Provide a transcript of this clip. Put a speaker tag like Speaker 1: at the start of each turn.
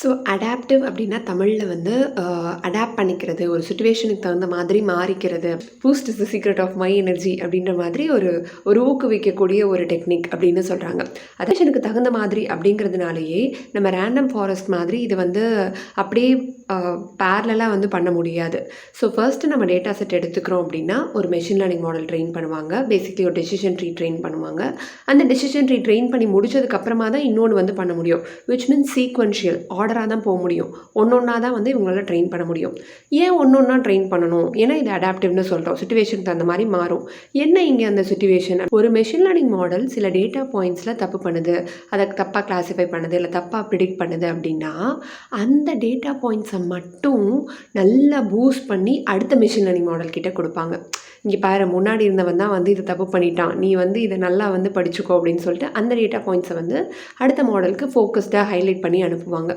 Speaker 1: So adaptive அப்படின்னா தமிழில் வந்து அடாப்ட் பண்ணிக்கிறது, ஒரு சிச்சுவேஷனுக்கு தகுந்த மாதிரி மாறிக்கிறது. Boost is the secret of my energy அப்படின்ற மாதிரி ஒரு ஒரு ஊக்குவிக்கக்கூடிய ஒரு டெக்னிக் அப்படின்னு சொல்கிறாங்க. அதேஷனுக்கு தகுந்த மாதிரி அப்படிங்கிறதுனாலேயே நம்ம ரேண்டம் ஃபாரஸ்ட் மாதிரி இது வந்து அப்படியே பேரலாக வந்து பண்ண முடியாது. ஸோ ஃபர்ஸ்ட்டு நம்ம டேட்டா செட் எடுத்துக்கிறோம் அப்படின்னா ஒரு மெஷின் லேர்னிங் மாடல் ட்ரெயின் பண்ணுவாங்க. பேசிக்லி ஒரு டெசிஷன் ட்ரீ ட்ரெயின் பண்ணுவாங்க. அந்த டெசிஷன் ட்ரீ ட்ரெயின் பண்ணி முடிச்சதுக்கப்புறமா தான் இன்னொன்று வந்து பண்ண முடியும். விச் மீன்ஸ் சீக்வென்ஷியல் ஆர்டராக தான் போக முடியும். ஒன்றா தான் வந்து இவங்களால ட்ரெயின் பண்ண முடியும். ஏன் ஒன்றா ட்ரெயின் பண்ணணும்? ஏன்னா இது அடாப்டிவ்னு சொல்கிறோம். சிச்சுவேஷனுக்கு தகுந்த மாதிரி மாறும். என்ன இங்கே அந்த சிச்சுவேஷன்? ஒரு மெஷின் லேர்னிங் மாடல் சில டேட்டா பாயிண்ட்ஸில் தப்பு பண்ணுது, அதை தப்பாக கிளாஸிஃபை பண்ணுது, இல்லை தப்பாக ப்ரிடிக்ட் பண்ணுது அப்படின்னா அந்த டேட்டா பாயிண்ட்ஸை மட்டும் நல்லா பூஸ்ட் பண்ணி அடுத்த மெஷின் லேர்னிங் மாடல் கிட்ட கொடுப்பாங்க. இங்கே பாரு, முன்னாடி இருந்தவன் தான் வந்து இதை தப்பு பண்ணிட்டான், நீ வந்து இதை நல்லா வந்து படிச்சுக்கோ அப்படின்னு சொல்லிட்டு அந்த டேட்டா பாயிண்ட்ஸை வந்து அடுத்த மாடலுக்கு ஃபோக்கஸ்டாக ஹைலைட் பண்ணி அனுப்புவாங்க.